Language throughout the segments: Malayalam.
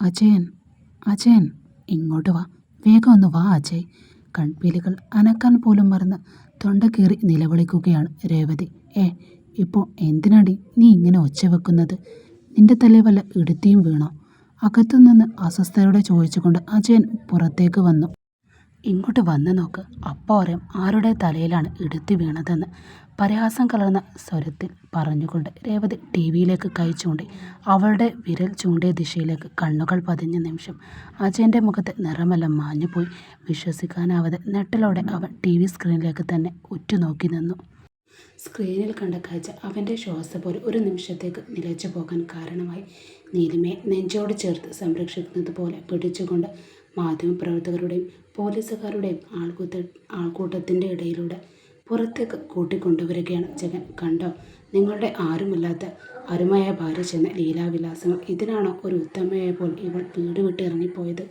അജയൻ, അജയൻ, ഇങ്ങോട്ട് വാ, വേഗം ഒന്ന് വാ അജയ്. കൺപീലികൾ അനക്കാൻ പോലും മറന്ന് തൊണ്ട കീറി നിലവിളിക്കുകയാണ് രേവതി. ഇപ്പോൾ എന്തിനാടി നീ ഇങ്ങനെ ഒച്ച വെക്കുന്നത്? നിന്റെ തലേ വല്ല ഇടുത്തിയും വീണോ? അകത്തുനിന്ന് അസ്വസ്ഥയോടെ ചോദിച്ചുകൊണ്ട് അജയൻ പുറത്തേക്ക് വന്നു. ഇങ്ങോട്ട് വന്ന് നോക്ക്, അപ്പോൾ അറിയാം ആരുടെ തലയിലാണ് ഇടുത്തി വീണതെന്ന്. പരിഹാസം കലർന്ന സ്വരത്തിൽ പറഞ്ഞുകൊണ്ട് രേവതി ടി വിയിലേക്ക് കൈ ചൂണ്ടി. അവളുടെ വിരൽ ചൂണ്ടിയ ദിശയിലേക്ക് കണ്ണുകൾ പതിഞ്ഞ നിമിഷം അജയൻ്റെ മുഖത്തെ നിറമെല്ലാം മാഞ്ഞുപോയി. വിശ്വസിക്കാനാവാതെ നെട്ടലോടെ അവൻ ടി വി സ്ക്രീനിലേക്ക് തന്നെ ഉറ്റുനോക്കി നിന്നു. സ്ക്രീനിൽ കണ്ട കാഴ്ച അവൻ്റെ ശ്വാസം പോലെ ഒരു നിമിഷത്തേക്ക് നിലച്ചു പോകാൻ കാരണമായി. നീലിമയെ നെഞ്ചോട് ചേർത്ത് സംരക്ഷിക്കുന്നത് പോലെ പിടിച്ചുകൊണ്ട് മാധ്യമപ്രവർത്തകരുടെയും പോലീസുകാരുടെയും ആൾക്കൂട്ടത്തിൻ്റെ ഇടയിലൂടെ പുറത്തേക്ക് കൂട്ടിക്കൊണ്ടുവരികയാണ് ജഗൻ. കണ്ടോ, നിങ്ങളുടെ ആരുമല്ലാത്ത അരുമയായ ഭാര്യ ചെന്ന ലീലാവിലാസങ്ങൾ. ഇതിനാണോ ഒരു ഉത്തമയായ പോൽ ഇവൾ വീട് വിട്ട് ഇറങ്ങിപ്പോയത്?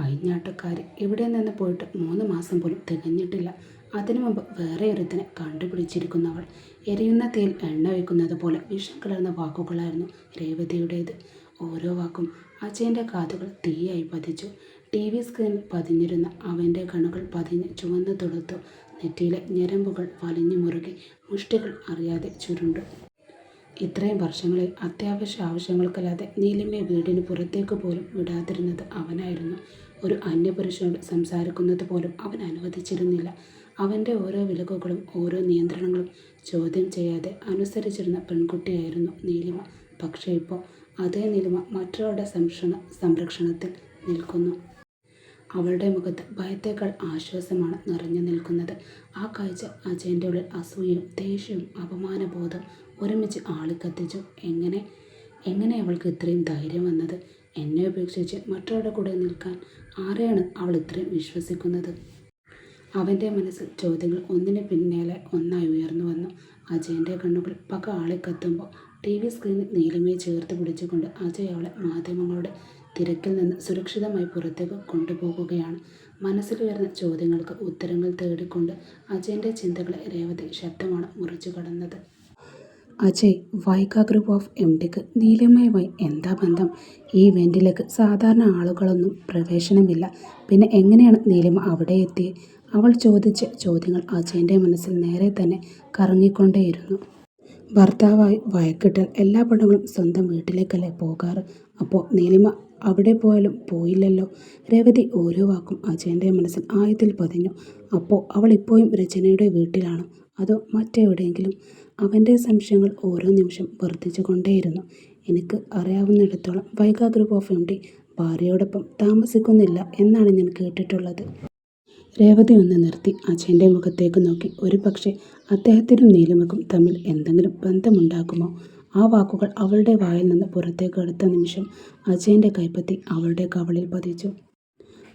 അയിഞ്ഞാട്ടക്കാരി ഇവിടെ നിന്ന് പോയിട്ട് 3 മാസം പോലും തികഞ്ഞിട്ടില്ല. അതിനു മുമ്പ് വേറെ ഒരുത്തിനെ കണ്ടുപിടിച്ചിരിക്കുന്നവൾ. എരിയുന്ന തീയിൽ എണ്ണ വയ്ക്കുന്നത് പോലെ വിഷം കലർന്ന വാക്കുകളായിരുന്നു രേവതിയുടേത്. ഓരോ വാക്കും അജയൻ്റെ കാതുകൾ തീയായി പതിച്ചു. ടി വി സ്ക്രീനിൽ പതിഞ്ഞിരുന്ന അവൻ്റെ കണ്ണുകൾ പതിഞ്ഞ് ചുവന്നു തൊടുത്തു. നെറ്റിയിലെ ഞരമ്പുകൾ വലിഞ്ഞു മുറുകി, മുഷ്ടികൾ അറിയാതെ ചുരുണ്ടു. ഇത്രയും വർഷങ്ങളിൽ അത്യാവശ്യ ആവശ്യങ്ങൾക്കല്ലാതെ നീലിമയെ വീടിന് പുറത്തേക്ക് പോലും വിടാതിരുന്നത് അവനായിരുന്നു. ഒരു അന്യപുരുഷനോട് സംസാരിക്കുന്നത് പോലും അവൻ അനുവദിച്ചിരുന്നില്ല. അവൻ്റെ ഓരോ വിലക്കുകളും ഓരോ നിയന്ത്രണങ്ങളും ചോദ്യം ചെയ്യാതെ അനുസരിച്ചിരുന്ന പെൺകുട്ടിയായിരുന്നു നീലിമ. പക്ഷേ ഇപ്പോൾ അതേ നീലിമ മറ്റൊരാളുടെ സംരക്ഷണത്തിൽ നിൽക്കുന്നു. അവളുടെ മുഖത്ത് ഭയത്തേക്കാൾ ആശ്വാസമാണ് നിറഞ്ഞു നിൽക്കുന്നത്. ആ കാഴ്ച അജയൻ്റെ ഉള്ളിൽ അസൂയയും ദേഷ്യവും അപമാനബോധം ഒരുമിച്ച് ആളിക്കത്തിച്ചു. എങ്ങനെ അവൾക്ക് ഇത്രയും ധൈര്യം വന്നത്? എന്നെ ഉപേക്ഷിച്ച് മറ്റൊരാളുടെ കൂടെ നിൽക്കാൻ ആരെയാണ് അവൾ ഇത്രയും വിശ്വസിക്കുന്നത്? അവൻ്റെ മനസ്സിൽ ചോദ്യങ്ങൾ ഒന്നിന് പിന്നാലെ ഒന്നായി ഉയർന്നു വന്നു. അജയൻ്റെ കണ്ണുകൾ പക ആളിക്കത്തുമ്പോൾ ടി വി സ്ക്രീനിൽ നീലിമയെ ചേർത്ത് പിടിച്ചുകൊണ്ട് അജയ് അവളെ മാധ്യമങ്ങളുടെ തിരക്കിൽ നിന്ന് സുരക്ഷിതമായി പുറത്തേക്ക് കൊണ്ടുപോകുകയാണ്. മനസ്സിലുയർന്ന ചോദ്യങ്ങൾക്ക് ഉത്തരങ്ങൾ തേടിക്കൊണ്ട് അജയൻ്റെ ചിന്തകളെ രേവതി ശബ്ദമാണ് മുറിച്ചു കടന്നത്. അജയ്, വൈഗ ഗ്രൂപ്പ് ഓഫ് MDക്ക് നീലിമയുമായി എന്താ ബന്ധം? ഈ ഇവൻറ്റിലേക്ക് സാധാരണ ആളുകളൊന്നും പ്രവേശനമില്ല. പിന്നെ എങ്ങനെയാണ് നീലിമ അവിടെ എത്തി? അവൾ ചോദിച്ച ചോദ്യങ്ങൾ അജയൻ്റെ മനസ്സിൽ നേരെ തന്നെ കറങ്ങിക്കൊണ്ടേയിരുന്നു. ഭർത്താവായി വഴക്കിട്ടാൽ എല്ലാ പെണ്ണുങ്ങളും സ്വന്തം വീട്ടിലേക്കല്ലേ പോകാറ്? അപ്പോൾ നീലിമ അവിടെ പോയാലും പോയില്ലല്ലോ. രേവതി ഓരോ വാക്കും അജയൻ്റെ മനസ്സിൽ ആഴത്തിൽ പതിഞ്ഞു. അപ്പോൾ അവൾ ഇപ്പോഴും രചനയുടെ വീട്ടിലാണോ, അതോ മറ്റെവിടെയെങ്കിലും? അവൻ്റെ സംശയങ്ങൾ ഓരോ നിമിഷം വർദ്ധിച്ചു കൊണ്ടേയിരുന്നു. എനിക്ക് അറിയാവുന്നിടത്തോളം വൈഗ ഗ്രൂപ്പ് ഓഫ് MD ഭാര്യയോടൊപ്പം താമസിക്കുന്നില്ല എന്നാണ് ഞാൻ കേട്ടിട്ടുള്ളത്. രേവതി ഒന്ന് നിർത്തി അജയൻ്റെ മുഖത്തേക്ക് നോക്കി. ഒരു പക്ഷേ അദ്ദേഹത്തിനും നീലിമയ്ക്കും തമ്മിൽ എന്തെങ്കിലും ബന്ധമുണ്ടാകുമോ? ആ വാക്കുകൾ അവളുടെ വായിൽ നിന്ന് പുറത്തേക്ക് എടുത്ത നിമിഷം അജയൻ്റെ കൈപ്പത്തി അവളുടെ കവളിൽ പതിച്ചു.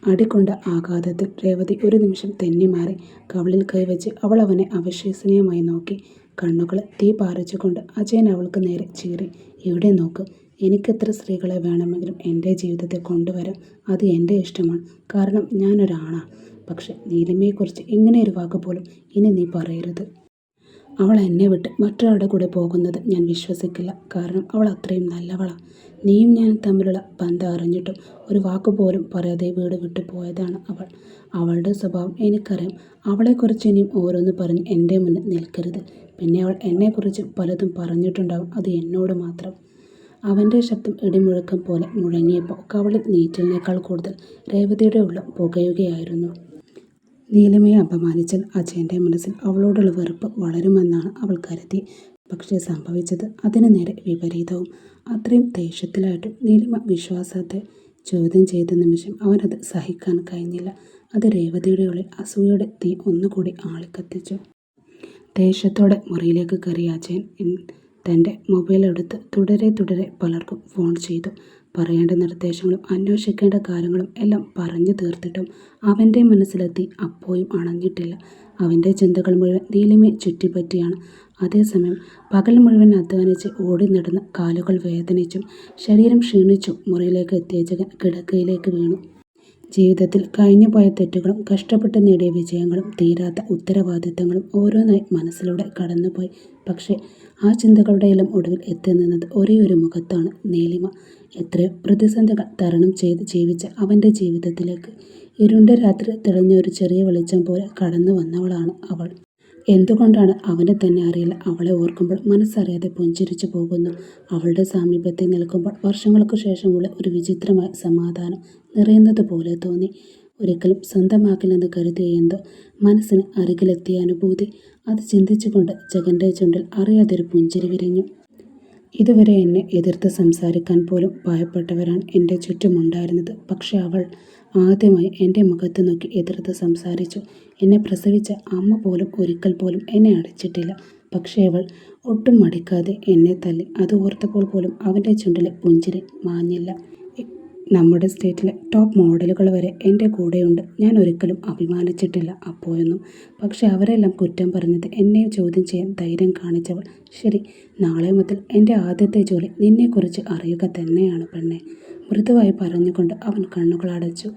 അടികൊണ്ട ആഘാതത്തിൽ രേവതി ഒരു നിമിഷം തെന്നിമാറി. കവളിൽ കൈവച്ച് അവൾ അവനെ അവിശ്വസനീയമായി നോക്കി. കണ്ണുകൾ തീ പാറിച്ചുകൊണ്ട് അജയൻ അവൾക്ക് നേരെ ചീറി. ഇവിടെ നോക്ക്, എനിക്കെത്ര സ്ത്രീകളെ വേണമെങ്കിലും എൻ്റെ ജീവിതത്തിൽ കൊണ്ടുവരാം. അത് എൻ്റെ ഇഷ്ടമാണ്, കാരണം ഞാനൊരാണാണ്. പക്ഷെ നീലിമയെക്കുറിച്ച് ഇങ്ങനെയൊരു വാക്ക് പോലും ഇനി നീ പറയരുത്. അവൾ എന്നെ വിട്ട് മറ്റൊരാളുടെ കൂടെ പോകുന്നത് ഞാൻ വിശ്വസിക്കില്ല. കാരണം അവൾ അത്രയും നല്ലവളാണ്. നീയും ഞാനും തമ്മിലുള്ള ബന്ധം അറിഞ്ഞിട്ടും ഒരു വാക്കുപോലും പറയാതെ വീട് വിട്ടു പോയതാണ് അവൾ. അവളുടെ സ്വഭാവം എനിക്കറിയാം. അവളെക്കുറിച്ച് ഇനിയും ഓരോന്ന് പറഞ്ഞ് എൻ്റെ മുന്നിൽ നിൽക്കരുത്. പിന്നെ അവൾ എന്നെക്കുറിച്ച് പലതും പറഞ്ഞിട്ടുണ്ടാകും, അത് എന്നോട് മാത്രം. അവൻ്റെ ശബ്ദം ഇടിമുഴക്കം പോലെ മുഴങ്ങിയപ്പോൾ കവളിൽ നീറ്റലിനേക്കാൾ കൂടുതൽ രേവതിയുടെ ഉള്ളം പുകയുകയായിരുന്നു. നീലിമയെ അപമാനിച്ചാൽ അജയൻ്റെ മനസ്സിൽ അവളോടുള്ള വെറുപ്പ് വളരുമെന്നാണ് അവൾ കരുതി. പക്ഷേ സംഭവിച്ചത് അതിന് നേരെ വിപരീതവും. അത്രയും ദേഷ്യത്തിലായിട്ടും നീലിമ വിശ്വാസത്തെ ചോദ്യം ചെയ്ത നിമിഷം അവനത് സഹിക്കാൻ കഴിഞ്ഞില്ല. അത് രേവതിയുടെ ഉള്ളിൽ അസൂയയുടെ തീ ഒന്നുകൂടി ആളിക്കത്തിച്ചു. ദേഷ്യത്തോടെ മുറിയിലേക്ക് കയറിയ അജയൻ തൻ്റെ മൊബൈൽ എടുത്ത് തുടരെ പലർക്കും ഫോൺ ചെയ്തു. പറയേണ്ട നിർദ്ദേശങ്ങളും അന്വേഷിക്കേണ്ട കാര്യങ്ങളും എല്ലാം പറഞ്ഞു തീർത്തിട്ടും അവൻ്റെ മനസ്സിലെത്തി അപ്പോഴും അണഞ്ഞിട്ടില്ല. അവൻ്റെ ചിന്തകൾ മുഴുവൻ നീലിമയെ ചുറ്റിപ്പറ്റിയാണ്. അതേസമയം പകൽ മുഴുവൻ അധ്വാനിച്ച് ഓടി നടന്ന കാലുകൾ വേദനിച്ചും ശരീരം ക്ഷീണിച്ചും മുറിയിലേക്ക് എത്തിയ ജഗൻ കിടക്കയിലേക്ക് വീണു. ജീവിതത്തിൽ കഴിഞ്ഞുപോയ തെറ്റുകളും കഷ്ടപ്പെട്ട് നേടിയ വിജയങ്ങളും തീരാത്ത ഉത്തരവാദിത്തങ്ങളും ഓരോന്നായി മനസ്സിലൂടെ കടന്നുപോയി. പക്ഷേ ആ ചിന്തകളുടെ എല്ലാം ഒടുവിൽ എത്തി നിന്നത് ഒരേ ഒരു മുഖത്താണ്, നീലിമ. എത്രയോ പ്രതിസന്ധികൾ തരണം ചെയ്ത് ജീവിച്ച അവൻ്റെ ജീവിതത്തിലേക്ക് ഇരുണ്ട രാത്രി തെളിഞ്ഞ ഒരു ചെറിയ വെളിച്ചം പോലെ കടന്നു വന്നവളാണ് അവൾ. എന്തുകൊണ്ടാണ് അവന് തന്നെ അറിയില്ല, അവളെ ഓർക്കുമ്പോൾ മനസ്സറിയാതെ പുഞ്ചിരിച്ചു പോകുന്നു. അവളുടെ സാമീപ്യത്തിൽ നിൽക്കുമ്പോൾ വർഷങ്ങൾക്കു ശേഷമുള്ള ഒരു വിചിത്രമായ സമാധാനം നിറയുന്നത് പോലെ തോന്നി. ഒരിക്കലും സ്വന്തമാക്കില്ലെന്ന് കരുതിയ എന്തോ മനസ്സിന് അരികിലെത്തിയ അനുഭൂതി. അത് ചിന്തിച്ചുകൊണ്ട് ജഗൻ്റെ ചുണ്ടിൽ അറിയാതൊരു പുഞ്ചിരി വിരിഞ്ഞു. ഇതുവരെ എന്നെ എതിർത്ത് സംസാരിക്കാൻ പോലും ഭയപ്പെട്ടവരാണ് എൻ്റെ ചുറ്റുമുണ്ടായിരുന്നത്. പക്ഷെ അവൾ ആദ്യമായി എൻ്റെ മുഖത്ത് നോക്കി എതിർത്ത് സംസാരിച്ചു. എന്നെ പ്രസവിച്ച അമ്മ പോലും ഒരിക്കൽ പോലും എന്നെ അടിച്ചിട്ടില്ല. പക്ഷേ അവൾ ഒട്ടും മടിക്കാതെ എന്നെ തല്ലി. അത് ഓർത്തപ്പോൾ പോലും അവൻ്റെ ചുണ്ടിലെ പുഞ്ചിരി മാഞ്ഞില്ല. നമ്മുടെ സ്റ്റേറ്റിലെ ടോപ്പ് മോഡലുകൾ വരെ എൻ്റെ കൂടെയുണ്ട്. ഞാൻ ഒരിക്കലും അഭിമാനിച്ചിട്ടില്ല അപ്പോഴൊന്നും. പക്ഷെ അവരെല്ലാം കുറ്റം പറഞ്ഞത് എന്നെ ചോദ്യം ചെയ്യാൻ ധൈര്യം കാണിച്ചവൾ. ശരി, നാളെ മുതൽ എൻ്റെ ആദ്യത്തെ ജോലി നിന്നെക്കുറിച്ച് അറിയുക തന്നെയാണ് പെണ്ണെ. മൃദുവായി പറഞ്ഞുകൊണ്ട് അവൻ കണ്ണുകളടച്ചു.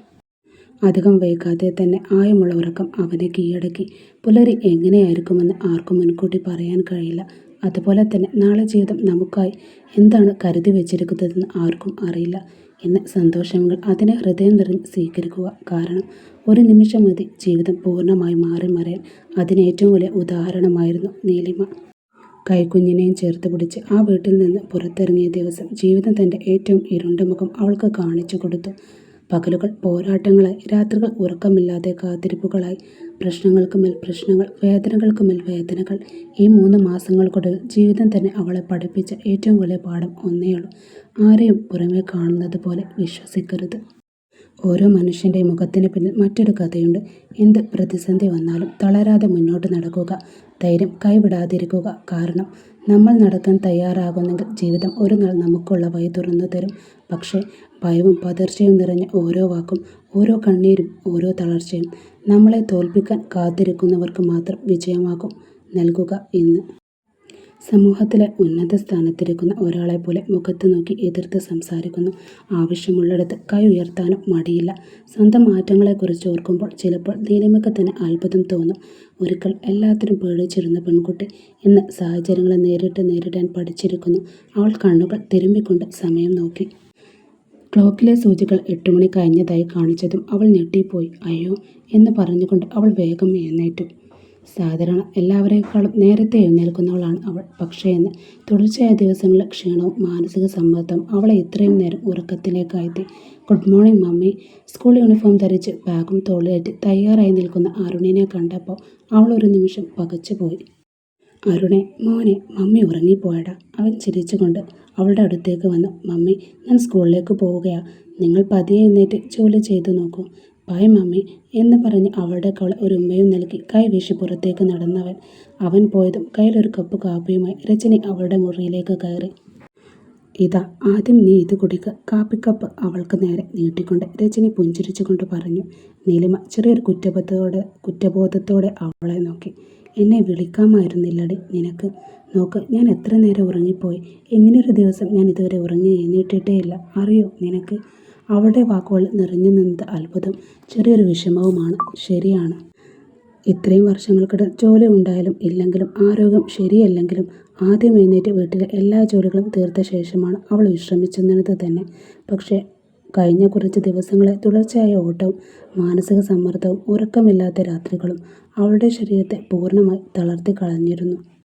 അധികം വൈകാതെ തന്നെ ആഴമുള്ള ഉറക്കം അവനെ കീഴടക്കി. പുലരി എങ്ങനെയായിരിക്കുമെന്ന് ആർക്കും മുൻകൂട്ടി പറയാൻ കഴിയില്ല. അതുപോലെ തന്നെ നാളെ ജീവിതം നമുക്കായി എന്താണ് കരുതി വെച്ചിരിക്കുന്നതെന്ന് ആർക്കും അറിയില്ല. ഇന്ന് സന്തോഷങ്ങൾ അതിനെ ഹൃദയം നിറഞ്ഞ് സ്വീകരിക്കുക. കാരണം ഒരു നിമിഷം മതി ജീവിതം പൂർണ്ണമായി മാറി മറിയാൻ. അതിന് ഏറ്റവും വലിയ ഉദാഹരണമായിരുന്നു നീലിമ. കൈക്കുഞ്ഞിനെയും ചേർത്ത് പിടിച്ച് ആ വീട്ടിൽ നിന്ന് പുറത്തിറങ്ങിയ ദിവസം ജീവിതം തൻ്റെ ഏറ്റവും ഇരുണ്ട മുഖം അവൾക്ക് കാണിച്ചു കൊടുത്തു. പകലുകൾ പോരാട്ടങ്ങളായി, രാത്രികൾ ഉറക്കമില്ലാതെ കാത്തിരിപ്പുകളായി, പ്രശ്നങ്ങൾക്ക് മേൽ പ്രശ്നങ്ങൾ, വേദനകൾക്ക് മേൽ വേദനകൾ. ഈ 3 മാസങ്ങൾക്കൊടുവിൽ ജീവിതം തന്നെ അവളെ പഠിപ്പിച്ച ഏറ്റവും വലിയ പാഠം ഒന്നേയുള്ളൂ: ആരെയും പുറമേ കാണുന്നത് പോലെ വിശ്വസിക്കരുത്. ഓരോ മനുഷ്യൻ്റെ മുഖത്തിന് പിന്നിൽ മറ്റൊരു കഥയുണ്ട്. എന്ത് പ്രതിസന്ധി വന്നാലും തളരാതെ മുന്നോട്ട് നടക്കുക, ധൈര്യം കൈവിടാതിരിക്കുക. കാരണം നമ്മൾ നടക്കാൻ തയ്യാറാകുന്നെങ്കിൽ ജീവിതം ഒരു നാൾ നമുക്കുള്ള വഴി തുറന്നു തരും. പക്ഷേ ഭയവും പതർച്ചയും നിറഞ്ഞ ഓരോ വാക്കും, ഓരോ കണ്ണീരും, ഓരോ തളർച്ചയും നമ്മളെ തോൽപ്പിക്കാൻ കാത്തിരിക്കുന്നവർക്ക് മാത്രം വിജയമാകും നൽകുക. ഇന്ന് സമൂഹത്തിലെ ഉന്നത സ്ഥാനത്തിരിക്കുന്ന ഒരാളെപ്പോലെ മുഖത്ത് നോക്കി എതിർത്ത് സംസാരിക്കുന്നു. ആവശ്യമുള്ളിടത്ത് കൈ ഉയർത്താനും മടിയില്ല. സ്വന്തം മാറ്റങ്ങളെക്കുറിച്ച് ഓർക്കുമ്പോൾ ചിലപ്പോൾ നീലിമയ്ക്ക് തന്നെ അത്ഭുതം തോന്നും. ഒരിക്കൽ എല്ലാത്തിനും പേടിച്ചിരുന്ന പെൺകുട്ടി ഇന്ന് സാഹചര്യങ്ങളെ നേരിടാൻ പഠിച്ചിരിക്കുന്നു. അവൾ കണ്ണുകൾ തിരുമ്മിക്കൊണ്ട് സമയം നോക്കി. ക്ലോക്കിലെ സൂചികൾ 8 മണി കഴിഞ്ഞതായി കാണിച്ചതും അവൾ ഞെട്ടിപ്പോയി. അയ്യോ എന്ന് പറഞ്ഞുകൊണ്ട് അവൾ വേഗം എഴുന്നേറ്റു. സാധാരണ എല്ലാവരേക്കാളും നേരത്തെ എഴുന്നേൽക്കുന്നവളാണ് അവൾ. പക്ഷേ ഇന്ന് തുടർച്ചയായ ദിവസങ്ങളിലെ ക്ഷീണവും മാനസിക സമ്മർദ്ദവും അവളെ ഇത്രയും നേരം ഉറക്കത്തിലേക്കായെത്തി. Good morning mummy. School uniform ധരിച്ച് ബാഗും തോളിലേറ്റി തയ്യാറായി നിൽക്കുന്ന അരുണിനെ കണ്ടപ്പോൾ അവൾ ഒരു നിമിഷം പകച്ചുപോയി. അരുണെ മോനെ, മമ്മി ഉറങ്ങിപ്പോയടാ. അവൻ ചിരിച്ചുകൊണ്ട് അവളുടെ അടുത്തേക്ക് വന്നു. മമ്മി, ഞാൻ സ്കൂളിലേക്ക് പോവുകയാ. നിങ്ങൾ പതിയെ എഴുന്നേറ്റ് ജോലി ചെയ്തു നോക്കൂ. ബൈ മമ്മി എന്ന് പറഞ്ഞ് അവളുടെ കവളെ ഒരു ഉമ്മയും നൽകി കൈ വീശി പുറത്തേക്ക് നടന്നവൻ. അവൻ പോയതും കയ്യിലൊരു കപ്പ് കാപ്പിയുമായി രജനി അവളുടെ മുറിയിലേക്ക് കയറി. ഇതാ, ആദ്യം നീ ഇത് കുടിക്കുക. കാപ്പിക്കപ്പ് അവൾക്ക് നേരെ നീട്ടിക്കൊണ്ട് രജനി പുഞ്ചിരിച്ചുകൊണ്ട് പറഞ്ഞു. നീലിമ ചെറിയൊരു കുറ്റബോധത്തോടെ അവളെ നോക്കി. എന്നെ വിളിക്കാമായിരുന്നില്ലടി നിനക്ക്? നോക്ക്, ഞാൻ എത്ര നേരം ഉറങ്ങിപ്പോയി. ഇങ്ങനെയൊരു ദിവസം ഞാൻ ഇതുവരെ ഉറങ്ങി എഴുന്നേറ്റിട്ടേയില്ല, അറിയോ നിനക്ക്? അവളുടെ വാക്കുകൾ നിറഞ്ഞു നിന്നത് അത്ഭുതം, ചെറിയൊരു വിഷമവുമാണ്. ശരിയാണ്, ഇത്രയും വർഷങ്ങൾക്കിടെ ജോലി ഉണ്ടായാലും ഇല്ലെങ്കിലും ആരോഗ്യം ശരിയല്ലെങ്കിലും ആദ്യം എഴുന്നേറ്റ് വീട്ടിലെ എല്ലാ ജോലികളും തീർത്ത ശേഷമാണ് അവൾ വിശ്രമിച്ചിരുന്നത് തന്നെ. പക്ഷേ കഴിഞ്ഞ കുറച്ച് ദിവസങ്ങളെ തുടർച്ചയായ ഓട്ടവും മാനസിക സമ്മർദ്ദവും ഉറക്കമില്ലാത്ത രാത്രികളും അവളുടെ ശരീരത്തെ പൂർണ്ണമായി തളർത്തി കളഞ്ഞിരുന്നു.